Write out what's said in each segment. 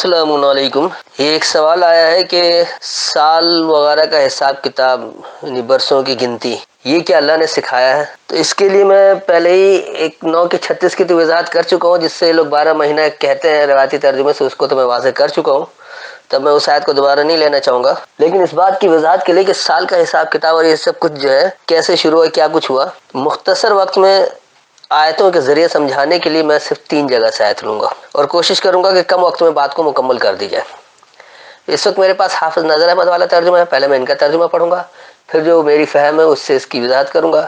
السلام علیکم۔ ایک سوال آیا ہے کہ سال وغیرہ کا حساب کتاب یعنی برسوں کی گنتی یہ کیا اللہ نے سکھایا ہے؟ تو اس کے لیے میں پہلے ہی ایک 9 کے 36 کی تو وضاحت کر چکا ہوں، جس سے لوگ 12 مہینہ کہتے ہیں روایتی ترجمے سے، اس کو تو میں واضح کر چکا ہوں، تب میں اس آیت کو دوبارہ نہیں لینا چاہوں گا۔ لیکن اس بات کی وضاحت کے لیے کہ سال کا حساب کتاب اور یہ سب کچھ جو ہے کیسے شروع ہے، کیا کچھ ہوا، مختصر وقت میں آیتوں کے ذریعے سمجھانے کے لیے میں صرف 3 جگہ سے آیت لوں گا اور کوشش کروں گا کہ کم وقت میں بات کو مکمل کر دی جائے۔ اس وقت میرے پاس حافظ نظر احمد والا ترجمہ ہے، پہلے میں ان کا ترجمہ پڑھوں گا، پھر جو میری فہم ہے اس سے اس کی وضاحت کروں گا،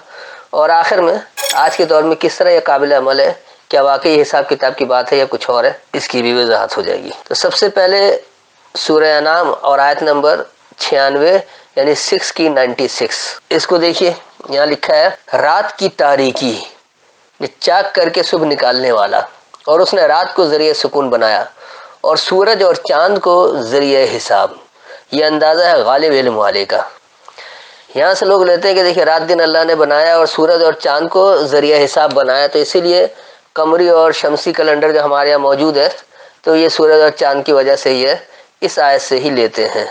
اور آخر میں آج کے دور میں کس طرح یہ قابل عمل ہے، کیا واقعی حساب کتاب کی بات ہے یا کچھ اور ہے، اس کی بھی وضاحت ہو جائے گی۔ تو سب سے پہلے سورہ انعام اور آیت نمبر 96 یعنی 6 کی 96، اس کو دیکھیے، یہاں لکھا ہے رات کی تاریکی چاک کر کے صبح نکالنے والا، اور اس نے رات کو ذریعہ سکون بنایا اور سورج اور چاند کو ذریعہ حساب، یہ اندازہ ہے غالب علم والے کا۔ یہاں سے لوگ لیتے ہیں کہ دیکھیں رات دن اللہ نے بنایا اور سورج اور چاند کو ذریعہ حساب بنایا، تو اسی لیے قمری اور شمسی کیلنڈر جو ہمارے یہاں موجود ہے تو یہ سورج اور چاند کی وجہ سے ہی ہے، اس آیت سے ہی لیتے ہیں۔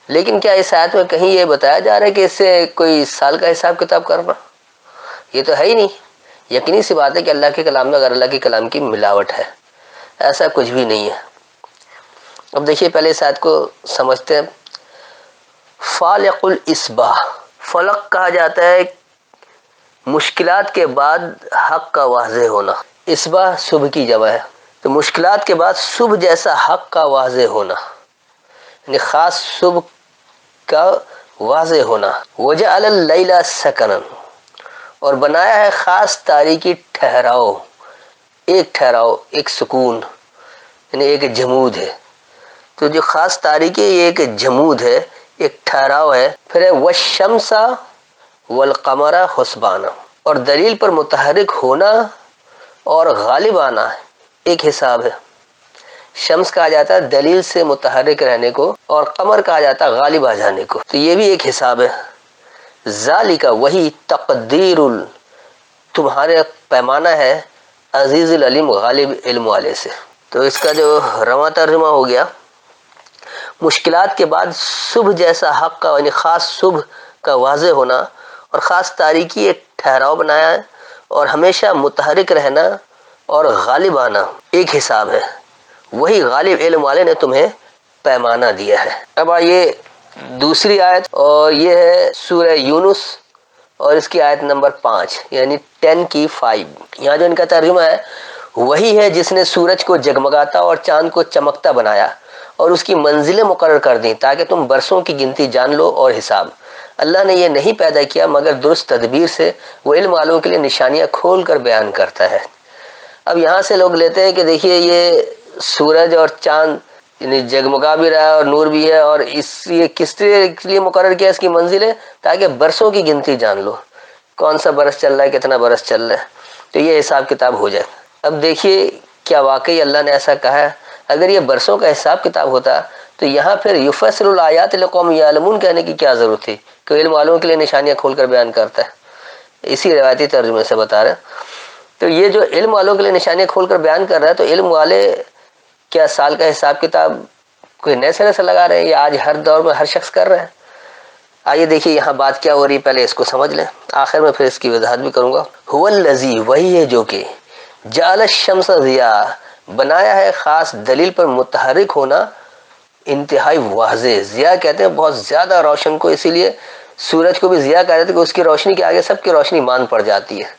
لیکن کیا اس آیت میں کہیں یہ بتایا جا رہا ہے کہ اس سے کوئی سال کا حساب کتاب کرنا؟ یہ تو ہے ہی نہیں۔ یقینی سی بات ہے کہ اللہ کے کلام میں غیر اللہ کے کلام کی ملاوٹ ہے، ایسا کچھ بھی نہیں ہے۔ اب دیکھیے پہلے اس آیت کو سمجھتے ہیں۔ فالق الاصباح، فلق کہا جاتا ہے مشکلات کے بعد حق کا واضح ہونا، اصباح صبح کی جمع ہے، تو مشکلات کے بعد صبح جیسا حق کا واضح ہونا، یعنی خاص صبح کا واضح ہونا۔ وجعل اللیل سکنا، اور بنایا ہے خاص تاریکی ٹھہراؤ، ایک سکون، یعنی ایک جمود ہے۔ تو جو خاص تاریکی یہ ایک جمود ہے، ایک ٹھہراؤ ہے۔ پھر ہے والشمس والقمر حسبانا، اور دلیل پر متحرک ہونا اور غالب آنا ایک حساب ہے۔ شمس کہا جاتا ہے دلیل سے متحرک رہنے کو، اور قمر کہا جاتا ہے غالب آ جانے کو، تو یہ بھی ایک حساب ہے۔ ذالک، وہی تقدیر تمہارے پیمانہ ہے، عزیز العلیم غالب علم والے سے۔ تو اس کا جو رواں ترجمہ ہو گیا، مشکلات کے بعد صبح جیسا حق کا، یعنی خاص صبح کا واضح ہونا اور خاص تاریکی ایک ٹھہراؤ بنایا ہے، اور ہمیشہ متحرک رہنا اور غالب آنا ایک حساب ہے۔ وہی غالب علم والے نے تمہیں پیمانہ دیا ہے۔ اب آئیے دوسری آیت، اور یہ ہے سورہ یونس اور اس کی آیت نمبر 5 یعنی 10 کی 5۔ یہاں جو ان کا ترجمہ ہے، وہی ہے جس نے سورج کو جگمگاتا اور چاند کو چمکتا بنایا اور اس کی منزلیں مقرر کر دیں تاکہ تم برسوں کی گنتی جان لو اور حساب۔ اللہ نے یہ نہیں پیدا کیا مگر درست تدبیر سے، وہ علم والوں کے لیے نشانیاں کھول کر بیان کرتا ہے۔ اب یہاں سے لوگ لیتے ہیں کہ دیکھیے یہ سورج اور چاند یعنی جگمگا بھی رہا ہے اور نور بھی ہے، اور یہ کس لیے مقرر کیا اس کی منزلیں، تاکہ برسوں کی گنتی جان لو، کون سا برس چل رہا ہے، کتنا برس چل رہا ہے، تو یہ حساب کتاب ہو جائے۔ اب دیکھیے کیا واقعی اللہ نے ایسا کہا ہے؟ اگر یہ برسوں کا حساب کتاب ہوتا تو یہاں پھر یفصل الآیات لقوم یعلمون کہنے کی کیا ضرورت تھی کہ علم والوں کے لیے نشانیاں کھول کر بیان کرتا ہے؟ اسی روایتی ترجمے سے بتا رہے ہیں۔ تو یہ جو علم والوں کے لیے نشانیاں کھول کر بیان کر رہا ہے، تو علم والے کیا سال کا حساب کتاب کوئی نئے سرے سے لگا رہے ہیں، یا آج ہر دور میں ہر شخص کر رہے ہیں؟ آئیے دیکھیے یہاں بات کیا ہو رہی، پہلے اس کو سمجھ لیں، آخر میں پھر اس کی وضاحت بھی کروں گا۔ هو الذی، وہی ہے جو کہ جعل الشمس ضیاء، بنایا ہے خاص دلیل پر متحرک ہونا، انتہائی واضح، ضیاء کہتے ہیں بہت زیادہ روشن کو، اسی لیے سورج کو بھی ضیاء کہتے ہیں کہ اس کی روشنی کے آگے سب کی روشنی مان پڑ جاتی ہے۔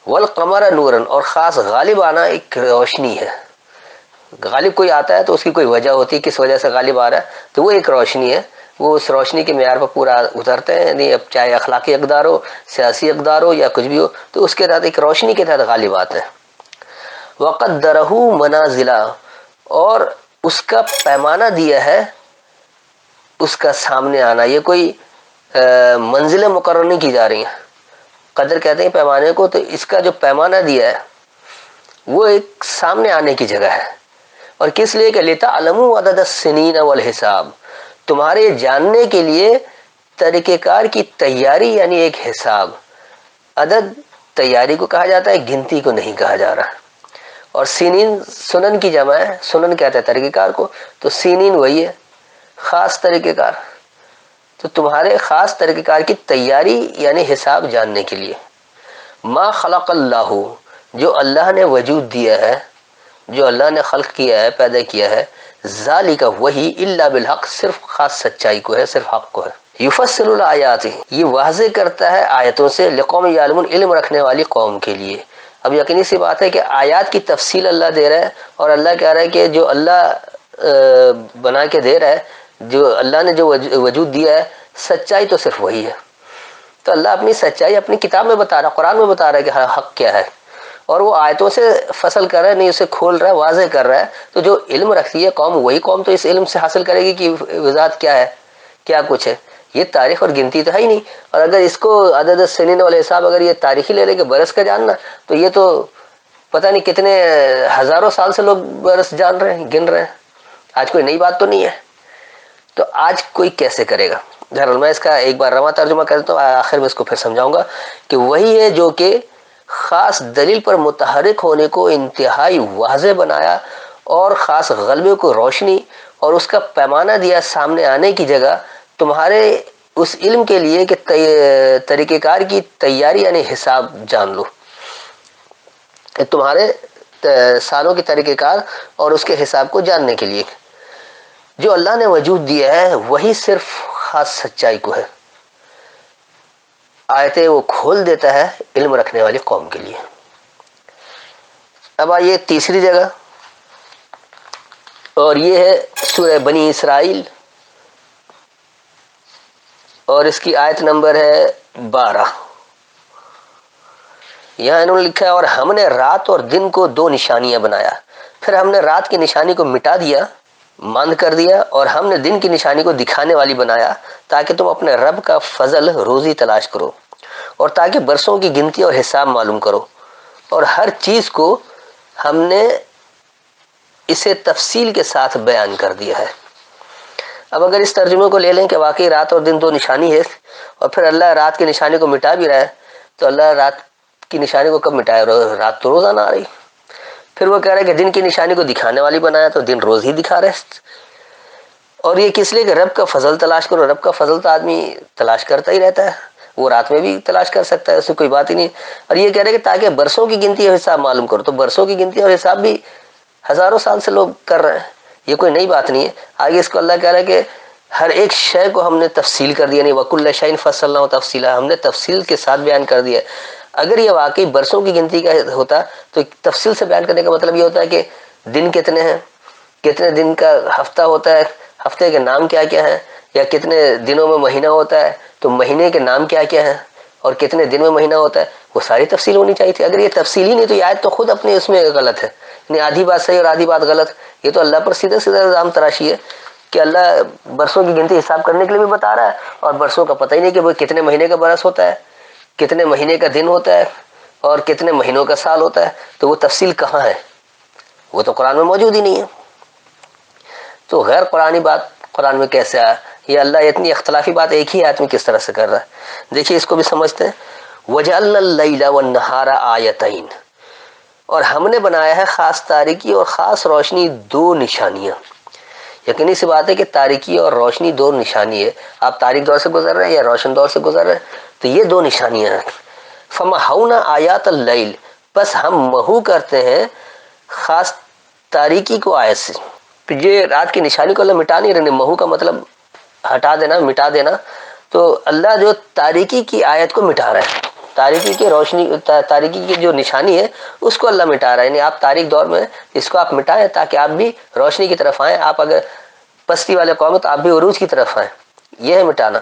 والقمر نورا، اور خاص غالب آنا ایک روشنی ہے۔ غالب کوئی آتا ہے تو اس کی کوئی وجہ ہوتی ہے، کس وجہ سے غالب آ رہا ہے، تو وہ ایک روشنی ہے، وہ اس روشنی کے معیار پر پورا اترتے ہیں، نہیں اب چاہے اخلاقی اقدار ہو، سیاسی اقدار ہو، یا کچھ بھی ہو، تو اس کے تحت ایک روشنی کے تحت غالب آتے ہیں۔ وقدرہ منازلا، اور اس کا پیمانہ دیا ہے اس کا سامنے آنا، یہ کوئی منزلیں مقرر نہیں کی جا رہی ہیں، قدر کہتے ہیں پیمانے کو، تو اس کا جو پیمانہ دیا ہے وہ ایک سامنے آنے کی جگہ ہے، اور کس لیے کہ لِتَعْلَمُوا عَدَدَ السِّنِينَ وَالْحِسَابَ، تمہارے جاننے کے لیے طریقہ کار کی تیاری، یعنی ایک حساب۔ عدد تیاری کو کہا جاتا ہے، گنتی کو نہیں کہا جا رہا۔ اور سینین سنن کی جمع ہے، سنن کہتے ہیں طریقہ کار کو، تو سینین وہی ہے خاص طریقہ کار. تو تمہارے خاص طریقہ کار کی تیاری یعنی حساب جاننے کے لیے. ما خلق اللہ، جو اللہ نے وجود دیا ہے، جو اللہ نے خلق کیا ہے، پیدا کیا ہے، ذالک وہی، الا بالحق، صرف خاص سچائی کو ہے، صرف حق کو ہے. یفصل الآیات، یہ واضح کرتا ہے آیتوں سے، لقوم یعلمون، علم رکھنے والی قوم کے لیے. اب یقینی سی بات ہے کہ آیات کی تفصیل اللہ دے رہا ہے، اور اللہ کہہ رہا ہے کہ جو اللہ بنا کے دے رہا ہے، جو اللہ نے جو وجود دیا ہے، سچائی تو صرف وہی ہے. تو اللہ اپنی سچائی اپنی کتاب میں بتا رہا ہے، قرآن میں بتا رہا ہے کہ حق کیا ہے، اور وہ آیتوں سے فصل کر رہا ہے، نہیں اسے کھول رہا ہے، واضح کر رہا ہے. تو جو علم رکھتی ہے قوم، وہی قوم تو اس علم سے حاصل کرے گی کہ وضاحت کیا ہے، کیا کچھ ہے. یہ تاریخ اور گنتی تو ہے ہی نہیں. اور اگر اس کو عدد سنین والے حساب اگر یہ تاریخی لے لے کے برس کا جاننا، تو یہ تو پتہ نہیں کتنے ہزاروں سال سے لوگ برس جان رہے ہیں، گن رہے ہیں. آج کوئی نئی بات تو نہیں ہے. تو آج کوئی کیسے کرے گا؟ بہرحال میں اس کا ایک بار رواں ترجمہ کر دیتا ہوں، آخر میں اس کو پھر سمجھاؤں گا کہ وہی ہے جو کہ خاص دلیل پر متحرک ہونے کو انتہائی واضح بنایا، اور خاص غلبے کو روشنی اور اس کا پیمانہ دیا سامنے آنے کی جگہ، تمہارے اس علم کے لیے کہ طریقہ کار کی تیاری یعنی حساب جان لو. تمہارے سالوں کے طریقہ کار اور اس کے حساب کو جاننے کے لیے. جو اللہ نے وجود دیا ہے وہی صرف خاص سچائی کو ہے. آیتیں وہ کھول دیتا ہے علم رکھنے والی قوم کے لیے. اب آئیے تیسری جگہ، اور یہ ہے سورہ بنی اسرائیل، اور اس کی آیت نمبر ہے 12. یہاں انہوں نے لکھا ہے، اور ہم نے رات اور دن کو دو نشانیاں بنایا، پھر ہم نے رات کی نشانی کو مٹا دیا، ماند کر دیا، اور ہم نے دن کی نشانی کو دکھانے والی بنایا، تاکہ تم اپنے رب کا فضل روزی تلاش کرو، اور تاکہ برسوں کی گنتی اور حساب معلوم کرو. اور ہر چیز کو ہم نے اسے تفصیل کے ساتھ بیان کر دیا ہے. اب اگر اس ترجمے کو لے لیں کہ واقعی رات اور دن دو نشانی ہے، اور پھر اللہ رات کی نشانی کو مٹا بھی رہا ہے، تو اللہ رات کی نشانی کو کب مٹائے؟ رات تو روزانہ آ رہی. پھر وہ کہہ رہے کہ دن کی نشانی کو دکھانے والی بنایا، تو دن روز ہی دکھا رہے. اور یہ کس لیے کہ رب کا فضل تلاش کرو. رب کا فضل تو آدمی تلاش کرتا ہی رہتا ہے، وہ رات میں بھی تلاش کر سکتا ہے، ایسی کوئی بات ہی نہیں. اور یہ کہہ رہے کہ تاکہ برسوں کی گنتی اور حساب معلوم کرو. تو برسوں کی گنتی اور حساب بھی ہزاروں سال سے لوگ کر رہے ہیں، یہ کوئی نئی بات نہیں ہے. آگے اس کو اللہ کہہ رہا ہے کہ ہر ایک شے کو ہم نے تفصیل کر دیا، نہیں وَكُلَّ شَيْءٍ فَصَّلْنَاهُ تَفْصِيلًا، ہم نے تفصیل کے ساتھ بیان کر دیا. اگر یہ واقعی برسوں کی گنتی کا ہوتا تو تفصیل سے بیان کرنے کا مطلب یہ ہوتا ہے کہ دن کتنے ہیں، کتنے دن کا ہفتہ ہوتا ہے، ہفتے کے نام کیا کیا ہیں، یا کتنے دنوں میں مہینہ ہوتا ہے تو مہینے کے نام کیا کیا ہیں، اور کتنے دن میں مہینہ ہوتا ہے، وہ ساری تفصیل ہونی چاہیے تھی. اگر یہ تفصیل ہی نہیں تو یہ آیت تو خود اپنے اس میں غلط ہے، یعنی آدھی بات صحیح اور آدھی بات غلط. یہ تو اللہ پر سیدھے سیدھے الزام تراشی ہے کہ اللہ برسوں کی گنتی حساب کرنے کے لیے بھی بتا رہا ہے، اور برسوں کا پتہ ہی نہیں کہ وہ کتنے مہینے کا برس ہوتا ہے، کتنے مہینے کا دن ہوتا ہے، اور کتنے مہینوں کا سال ہوتا ہے. تو وہ تفصیل کہاں ہے؟ وہ تو قرآن میں موجود ہی نہیں ہے. تو غیر قرآنی بات قرآن میں کیسے آیا؟ یہ اللہ اتنی اختلافی بات ایک ہی آیت میں کس طرح سے کر رہا ہے؟ دیکھیے اس کو بھی سمجھتے ہیں. وَجَعَلْنَا اللَّيْلَ وَالنَّهَارَ آیَتَيْنِ، اور ہم نے بنایا ہے خاص تاریکی اور خاص روشنی دو نشانیاں. یقینی سی بات ہے کہ تاریکی اور روشنی دو نشانی ہے. آپ تاریک دور سے گزر رہے ہیں یا روشن دور سے گزر رہے ہیں، تو یہ دو نشانیاں ہیں. فَمَحَوْنَا آیَاتَ اللَّيْلِ، بس ہم محو کرتے ہیں خاص تاریکی کو آیت سے. تو یہ رات کی نشانی کو اللہ مٹا نہیں رہے، محو کا مطلب ہٹا دینا، مٹا دینا. تو اللہ جو تاریکی کی آیت کو مٹا رہا ہے، تاریکی کی روشنی، تاریکی کی جو نشانی ہے اس کو اللہ مٹا رہا ہے. یعنی آپ تاریک دور میں اس کو آپ مٹائیں تاکہ آپ بھی روشنی کی طرف آئیں. آپ اگر پستی والے قوم تو آپ بھی عروج کی طرف آئیں، یہ ہے مٹانا.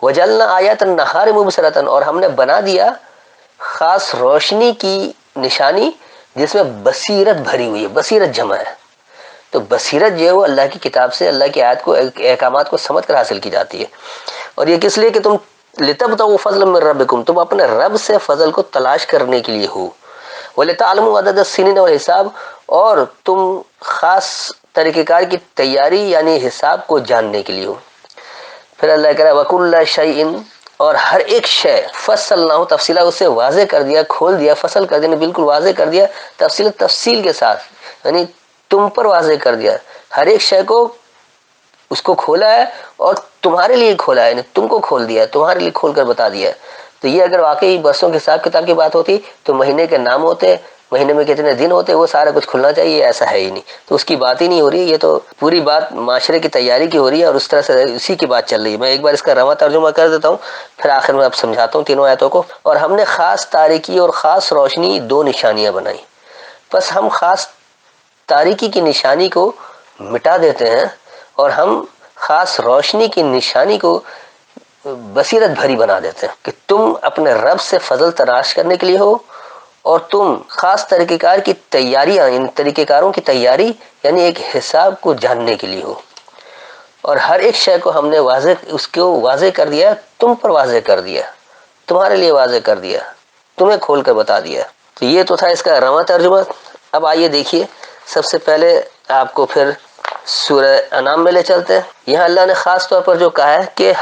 وَجَعَلْنَا آیَاتَ النَّهَارِ مُبْصِرَةً، اور ہم نے بنا دیا خاص روشنی کی نشانی جس میں بصیرت بھری ہوئی ہے. بصیرت جمع ہے، تو بصیرت جو ہے وہ اللہ کی کتاب سے اللہ کی آیت کو، احکامات کو سمجھ کر حاصل کی جاتی ہے. اور یہ کس لیے کہ تم لِتَبْتَغُوا فَضْلًا مِّن رَّبِّكُمْ، تم اپنے رب سے فضل کو تلاش کرنے کے لیے ہو. وَلِتَعْلَمُوا عَدَدَ السِّنِينَ وَالْحِسَابَ، اور تم خاص طریقہ کار کی تیاری یعنی حساب کو جاننے کے لیے ہو. پھر اللہ کہہ رہا ہے وَكُلَّ شَيْءٍ اور ہر ایک شے فصلناہ تفصیلا، اسے واضح کر دیا، کھول دیا، فصل کر دیا، بالکل واضح کر دیا، تفصیل کے ساتھ، یعنی تم پر واضح کر دیا، ہر ایک شے کو اس کو کھولا ہے اور تمہارے لیے کھولا ہے، یعنی تم کو کھول دیا، تمہارے لیے کھول کر بتا دیا. تو یہ اگر واقعی برسوں کے حساب کتاب کی بات ہوتی تو مہینے کے نام ہوتے، مہینے میں کتنے دن ہوتے، وہ سارا کچھ کھلنا چاہیے، ایسا ہے ہی نہیں. تو اس کی بات ہی نہیں ہو رہی. یہ تو پوری بات معاشرے کی تیاری کی ہو رہی ہے اور اس طرح سے اسی کی بات چل رہی ہے. میں ایک بار اس کا رواں ترجمہ کر دیتا ہوں، پھر آخر میں اب سمجھاتا ہوں تینوں آیتوں کو. اور ہم نے خاص تاریکی اور خاص روشنی دو نشانیاں بنائی، بس ہم خاص تاریکی کی نشانی کو مٹا دیتے ہیں اور ہم خاص روشنی کی نشانی کو بصیرت بھری بنا دیتے ہیں کہ تم اپنے رب سے فضل تلاش کرنے کے لیے ہو، اور تم خاص طریقہ کار کی تیاریاں، ان طریقہ کاروں کی تیاری یعنی ایک حساب کو جاننے کے لیے ہو. اور ہر ایک شے کو ہم نے اس کو واضح کر دیا، تم پر واضح کر دیا، تمہارے لیے واضح کر دیا، تمہیں کھول کر بتا دیا. تو یہ تو تھا اس کا رواں ترجمہ. اب آئیے دیکھیے، سب سے پہلے آپ کو پھر سورہ انعام میں لے چلتے ہیں. یہاں اللہ نے خاص طور پر جو کہا ہے کہ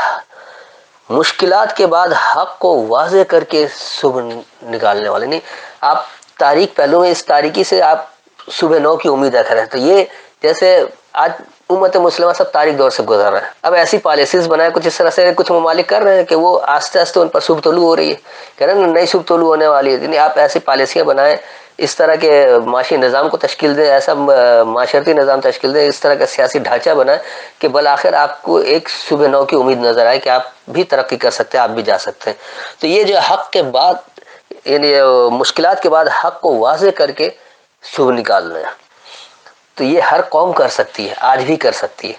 مشکلات کے بعد حق کو واضح کر کے صبح نکالنے والے. نہیں، آپ تاریخ پہلو میں اس تاریکی سے آپ صبح نو کی امید رکھ رہے ہیں. تو یہ جیسے آج امت مسلمہ سب تاریخ دور سے گزر رہا ہے، اب ایسی پالیسیز بنائے کچھ اس طرح سے کچھ ممالک کر رہے ہیں کہ وہ آہستہ آہستہ ان پر صبح طلوع ہو رہی ہے، کہہ رہے ہیں نئی صبح طلوع ہونے والی ہے. یعنی آپ ایسی پالیسیاں بنائیں، اس طرح کے معاشی نظام کو تشکیل دیں، ایسا معاشرتی نظام تشکیل دیں، اس طرح کا سیاسی ڈھانچہ بنائیں کہ بالآخر آپ کو ایک صبح نو کی امید نظر آئے کہ آپ بھی ترقی کر سکتے ہیں، آپ بھی جا سکتے ہیں. تو یہ جو حق کے بعد، یعنی مشکلات کے بعد حق کو واضح کر کے صبح نکالنا ہے، تو یہ ہر قوم کر سکتی ہے، آج بھی کر سکتی ہے.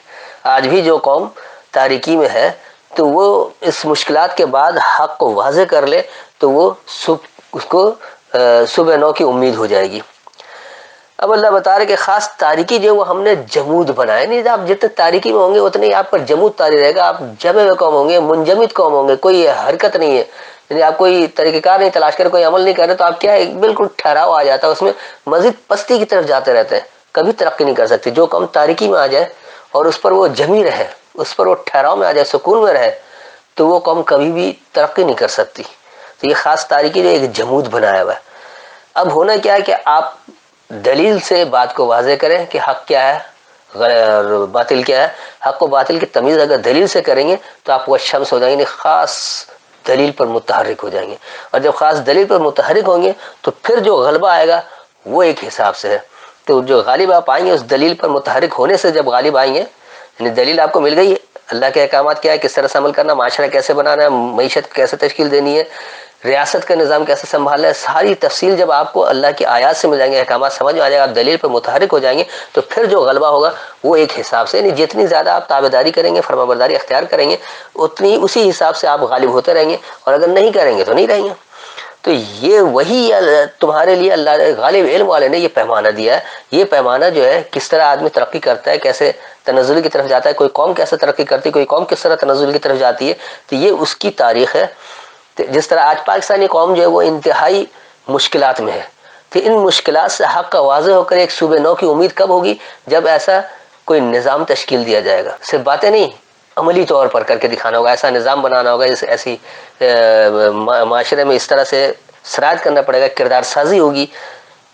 آج بھی جو قوم تاریکی میں ہے تو وہ اس مشکلات کے بعد حق کو واضح کر لے تو وہ اس کو صبح نو کی امید ہو جائے گی. اب اللہ بتا رہے کہ خاص تاریکی جو وہ ہم نے جمود بنائے. نہیں، آپ جتنے تاریکی میں ہوں گے اتنے ہی آپ پر جمود طاری رہے گا، آپ جمے ہوئے قوم ہوں گے، منجمد قوم ہوں گے، کوئی حرکت نہیں ہے. یعنی آپ کوئی طریقہ کار نہیں تلاش کرے، کوئی عمل نہیں کر رہے، تو آپ کیا ہے، بالکل ٹھہراؤ آ جاتا ہے، اس میں مزید پستی کی طرف جاتے رہتے ہیں، کبھی ترقی نہیں کر سکتے. جو قوم تاریکی میں آ جائے اور اس پر وہ جمی رہے، اس پر وہ ٹھہراؤ میں آ جائے، سکون میں رہے، تو وہ قوم کبھی بھی ترقی نہیں کر سکتی. تو یہ خاص تاریکی جو ایک جمود بنایا ہوا ہے. اب ہونا کیا ہے کہ آپ دلیل سے بات کو واضح کریں کہ حق کیا ہے اور باطل کیا ہے. حق و باطل کی تمیز اگر دلیل سے کریں گے تو آپ وہ شمس ہو جائیں گے، خاص دلیل پر متحرک ہو جائیں گے. اور جب خاص دلیل پر متحرک ہوں گے تو پھر جو غلبہ آئے گا وہ ایک حساب سے ہے. تو جو غالب آپ آئیں گے اس دلیل پر متحرک ہونے سے، جب غالب آئیں گے یعنی دلیل آپ کو مل گئی، اللہ کے احکامات کیا ہے، کس طرح سے عمل کرنا، معاشرہ کیسے بنانا ہے، معیشت کیسے تشکیل دینی ہے، ریاست کا نظام کیسے سنبھالنا ہے، ساری تفصیل جب آپ کو اللہ کی آیات سے مل جائیں گے، احکامات سمجھ میں آ جائے گا، آپ دلیل پر متحرک ہو جائیں گے، تو پھر جو غلبہ ہوگا وہ ایک حساب سے، یعنی جتنی زیادہ آپ تابعداری کریں گے، فرمانبرداری اختیار کریں گے، اتنی اسی حساب سے آپ غالب ہوتے رہیں گے، اور اگر نہیں کریں گے تو نہیں رہیں گے. تو یہ وہی تمہارے لیے اللہ غالب علم والے نے یہ پیمانہ دیا ہے. یہ پیمانہ جو ہے کس طرح آدمی ترقی کرتا ہے، کیسے تنزل کی طرف جاتا ہے، کوئی قوم کیسے ترقی کرتی ہے، کوئی قوم کس طرح تنزل کی طرف جاتی ہے، تو یہ اس کی تاریخ ہے. جس طرح آج پاکستانی قوم جو ہے وہ انتہائی مشکلات میں ہے، تو ان مشکلات سے حق کا واضح ہو کر ایک صبح نو کی امید کب ہوگی، جب ایسا کوئی نظام تشکیل دیا جائے گا. صرف باتیں نہیں، عملی طور پر کر کے دکھانا ہوگا، ایسا نظام بنانا ہوگا، ایسی معاشرے میں اس طرح سے سرایت کرنا پڑے گا، کردار سازی ہوگی،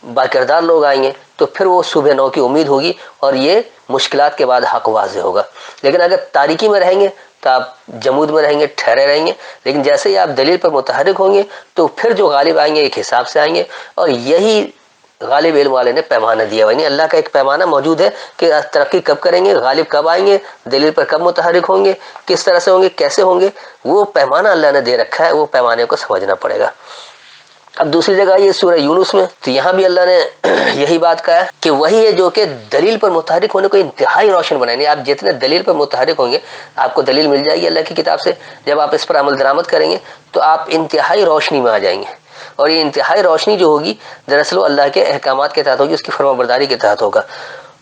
با کردار لوگ آئیں گے، تو پھر وہ صبح نو کی امید ہوگی اور یہ مشکلات کے بعد حق واضح ہوگا. لیکن اگر تاریکی میں رہیں گے تو آپ جمود میں رہیں گے، ٹھہرے رہیں گے. لیکن جیسے ہی آپ دلیل پر متحرک ہوں گے تو پھر جو غالب آئیں گے ایک حساب سے آئیں گے. اور یہی غالب علم والے نے پیمانہ دیا ہوا، یعنی اللہ کا ایک پیمانہ موجود ہے کہ ترقی کب کریں گے، غالب کب آئیں گے، دلیل پر کب متحرک ہوں گے، کس طرح سے ہوں گے، کیسے ہوں گے. وہ پیمانہ اللہ نے دے رکھا ہے، وہ پیمانے کو سمجھنا پڑے گا. اب دوسری جگہ یہ سورہ یونس میں، تو یہاں بھی اللہ نے یہی بات کہا ہے کہ وہی ہے جو کہ دلیل پر متحرک ہونے کو انتہائی روشن بنائیں. آپ جتنے دلیل پر متحرک ہوں گے، آپ کو دلیل مل جائے گی اللہ کی کتاب سے، جب آپ اس پر عمل درآمد کریں گے تو آپ انتہائی روشنی میں آ جائیں گے. اور یہ انتہائی روشنی جو ہوگی دراصل وہ اللہ کے احکامات کے تحت ہوگی، اس کی فرمانبرداری کے تحت ہوگا.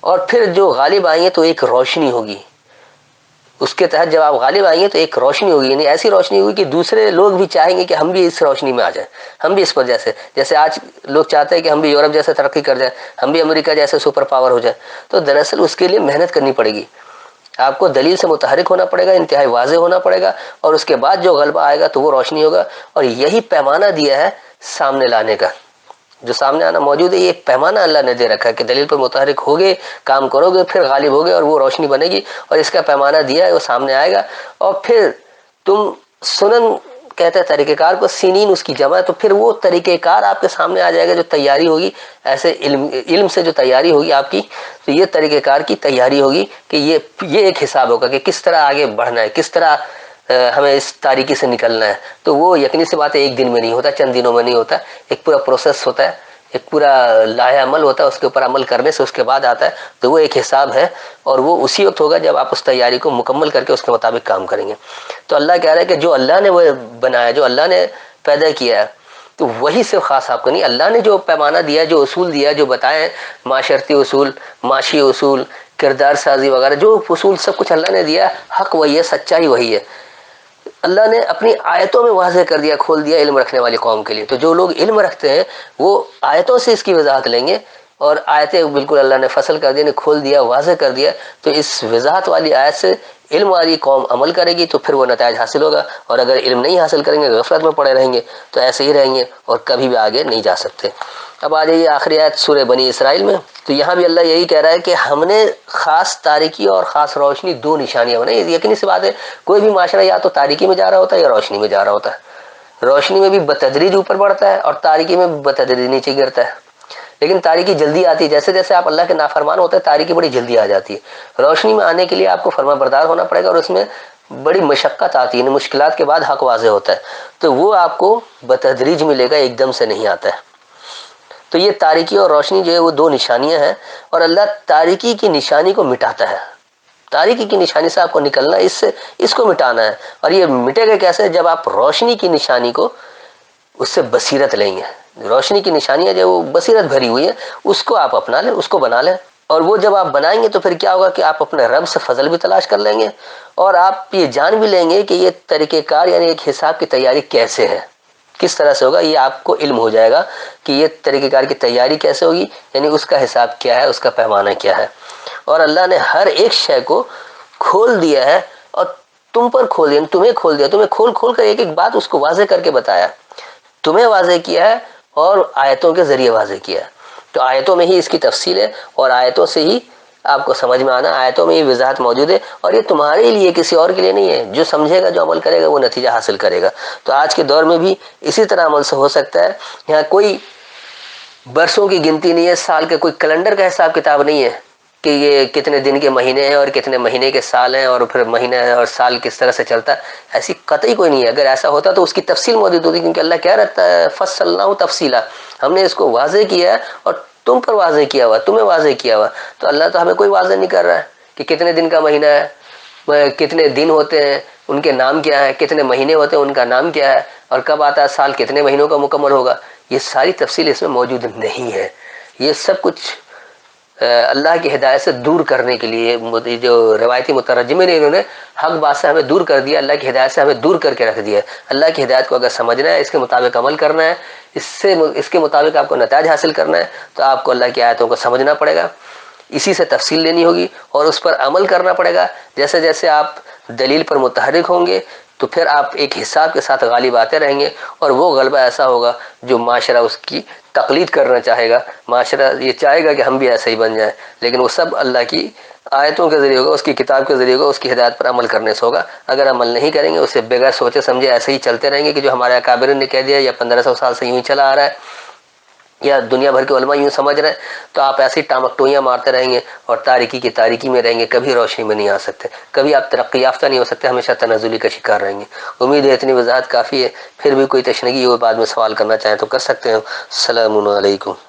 اور پھر جو غالب آئیں گے تو ایک روشنی ہوگی، اس کے تحت جب آپ غالب آئیں گے تو ایک روشنی ہوگی، یعنی ایسی روشنی ہوگی کہ دوسرے لوگ بھی چاہیں گے کہ ہم بھی اس روشنی میں آ جائیں، ہم بھی اس پر جیسے آج لوگ چاہتے ہیں کہ ہم بھی یورپ جیسے ترقی کر جائیں، ہم بھی امریکہ جیسے سپر پاور ہو جائیں. تو دراصل اس کے لیے محنت کرنی پڑے گی. آپ کو دلیل سے متحرک ہونا پڑے گا، انتہائی واضح ہونا پڑے گا، اور اس کے بعد جو غلبہ آئے گا تو وہ روشنی ہوگا. اور یہی پیمانہ دیا ہے سامنے لانے کا، جو سامنے آنا موجود ہے، یہ پیمانہ اللہ نے دے رکھا ہے کہ دلیل پر متحرک ہوگے، کام کرو گے، پھر غالب ہوگے اور وہ روشنی بنے گی. اور اس کا پیمانہ دیا ہے، وہ سامنے آئے گا. اور پھر تم سنن کہتے ہیں طریقہ کار کو، سنین اس کی جمع ہے، تو پھر وہ طریقہ کار آپ کے سامنے آ جائے گا جو تیاری ہوگی. ایسے علم سے جو تیاری ہوگی آپ کی، تو یہ طریقہ کار کی تیاری ہوگی کہ یہ ایک حساب ہوگا کہ کس طرح آگے بڑھنا ہے، کس طرح ہمیں اس تاریکی سے نکلنا ہے. تو وہ یقینی سی بات ہے ایک دن میں نہیں ہوتا، چند دنوں میں نہیں ہوتا، ایک پورا پروسیس ہوتا ہے، ایک پورا لاہ عمل ہوتا ہے، اس کے اوپر عمل کرنے سے اس کے بعد آتا ہے. تو وہ ایک حساب ہے، اور وہ اسی وقت ہوگا جب آپ اس تیاری کو مکمل کر کے اس کے مطابق کام کریں گے. تو اللہ کہہ رہا ہے کہ جو اللہ نے وہ بنایا، جو اللہ نے پیدا کیا ہے، تو وہی صرف خاص آپ کو نہیں. اللہ نے جو پیمانہ دیا، جو اصول دیا، جو بتائے ہیں، معاشرتی اصول، معاشی اصول، کردار سازی وغیرہ، جو اصول سب کچھ اللہ نے دیا، حق وہی ہے، سچائی وہی ہے. اللہ نے اپنی آیتوں میں واضح کر دیا، کھول دیا علم رکھنے والی قوم کے لیے. تو جو لوگ علم رکھتے ہیں وہ آیتوں سے اس کی وضاحت لیں گے، اور آیتیں بالکل اللہ نے فصل کر دیا، کھول دیا، واضح کر دیا. تو اس وضاحت والی آیت سے علم والی قوم عمل کرے گی تو پھر وہ نتائج حاصل ہوگا. اور اگر علم نہیں حاصل کریں گے، غفلت میں پڑے رہیں گے، تو ایسے ہی رہیں گے اور کبھی بھی آگے نہیں جا سکتے. اب آ جائیے آخری آیت سورہ بنی اسرائیل میں. تو یہاں بھی اللہ یہی کہہ رہا ہے کہ ہم نے خاص تاریکی اور خاص روشنی، دو نشانیاں بنائی. یقینی سی بات ہے کوئی بھی معاشرہ یا تو تاریکی میں جا رہا ہوتا ہے یا روشنی میں جا رہا ہوتا ہے. روشنی میں بھی بتدریج اوپر بڑھتا ہے اور تاریکی میں بتدریج نیچے گرتا ہے. لیکن تاریکی جلدی آتی ہے، جیسے جیسے آپ اللہ کے نافرمان ہوتے ہیں تاریکی بڑی جلدی آ جاتی ہے. روشنی میں آنے کے لیے آپ کو فرما بردار ہونا پڑے گا، اور اس میں بڑی مشقت آتی ہے، مشکلات کے بعد حق واضح ہوتا ہے. تو وہ آپ کو بتدریج ملے گا، ایک دم سے نہیں آتا ہے. تو یہ تاریکی اور روشنی جو ہے وہ دو نشانیاں ہیں، اور اللہ تاریکی کی نشانی کو مٹاتا ہے. تاریکی کی نشانی سے آپ کو نکلنا ہے، اس کو مٹانا ہے. اور یہ مٹے گا کیسے؟ جب آپ روشنی کی نشانی کو اس سے بصیرت لیں گے. روشنی کی نشانیاں جو وہ بصیرت بھری ہوئی ہے، اس کو آپ اپنا لیں، اس کو بنا لیں. اور وہ جب آپ بنائیں گے تو پھر کیا ہوگا کہ آپ اپنے رب سے فضل بھی تلاش کر لیں گے، اور آپ یہ جان بھی لیں گے کہ یہ طریقہ کار یعنی ایک حساب کی تیاری کیسے ہے، کس طرح سے ہوگا. یہ آپ کو علم ہو جائے گا کہ یہ طریقہ کار کی تیاری کیسے ہوگی، یعنی اس کا حساب کیا ہے، اس کا پیمانہ کیا ہے. اور اللہ نے ہر ایک شے کو کھول دیا ہے، اور تم پر کھول دیا، تمہیں کھول دیا، تمہیں کھول کھول کر ایک ایک بات اس کو واضح کر کے بتایا. تمہیں واضح کیا ہے اور آیتوں کے ذریعے واضح کیا ہے. تو آیتوں میں ہی اس کی تفصیل ہے، اور آیتوں سے ہی آپ کو سمجھ میں آنا، آیتوں میں ہی وضاحت موجود ہے. اور یہ تمہارے لیے، کسی اور کے لیے نہیں ہے. جو سمجھے گا، جو عمل کرے گا، وہ نتیجہ حاصل کرے گا. تو آج کے دور میں بھی اسی طرح عمل سے ہو سکتا ہے. یہاں کوئی برسوں کی گنتی نہیں ہے، سال کے کوئی کیلنڈر کا حساب کتاب نہیں ہے کہ یہ کتنے دن کے مہینے ہیں اور کتنے مہینے کے سال ہیں، اور پھر مہینے اور سال کس طرح سے چلتا ہے. ایسی قطعی کوئی نہیں ہے. اگر ایسا ہوتا تو اس کی تفصیل موجود ہوتی، کیونکہ اللہ کیا رہتا ہے، فصلناہ تفصیلا، ہم نے اس کو واضح کیا ہے اور تم پر واضح کیا ہوا، تمہیں واضح کیا ہوا. تو اللہ تو ہمیں کوئی واضح نہیں کر رہا ہے کہ کتنے دن کا مہینہ ہے، کتنے دن ہوتے ہیں، ان کے نام کیا ہے، کتنے مہینے ہوتے ہیں، ان کا نام کیا ہے، اور کب آتا ہے سال، کتنے مہینوں کا مکمل ہوگا. یہ ساری تفصیل اس میں موجود نہیں ہے. یہ سب کچھ اللہ کی ہدایت سے دور کرنے کے لیے جو روایتی مترجمین نے انہوں نے حق بات سے ہمیں دور کر دیا، اللہ کی ہدایت سے ہمیں دور کر کے رکھ دیا. اللہ کی ہدایت کو اگر سمجھنا ہے، اس کے مطابق عمل کرنا ہے، اس کے مطابق آپ کو نتائج حاصل کرنا ہے، تو آپ کو اللہ کی آیتوں کو سمجھنا پڑے گا، اسی سے تفصیل لینی ہوگی اور اس پر عمل کرنا پڑے گا. جیسے جیسے آپ دلیل پر متحرک ہوں گے تو پھر آپ ایک حساب کے ساتھ غالب آتے رہیں گے، اور وہ غلبہ ایسا ہوگا جو معاشرہ اس کی تقلید کرنا چاہے گا. معاشرہ یہ چاہے گا کہ ہم بھی ایسے ہی بن جائیں، لیکن وہ سب اللہ کی آیتوں کے ذریعے ہوگا، اس کی کتاب کے ذریعے ہوگا، اس کی ہدایت پر عمل کرنے سے ہوگا. اگر عمل نہیں کریں گے، اسے بغیر سوچے سمجھے ایسے ہی چلتے رہیں گے کہ جو ہمارے اکابرین نے کہہ دیا، یا 1500 سال سے یوں ہی چلا آ رہا ہے، یا دنیا بھر کے علماء یوں سمجھ رہے ہیں، تو آپ ایسے ہی ٹامک ٹوئیاں مارتے رہیں گے اور تاریکی کی تاریکی میں رہیں گے، کبھی روشنی میں نہیں آ سکتے، کبھی آپ ترقی یافتہ نہیں ہو سکتے، ہمیشہ تنزلی کا شکار رہیں گے. امید ہے اتنی وضاحت کافی ہے. پھر بھی کوئی تشنگی ہو، بعد میں سوال کرنا چاہیں تو کر سکتے ہیں. السلام علیکم.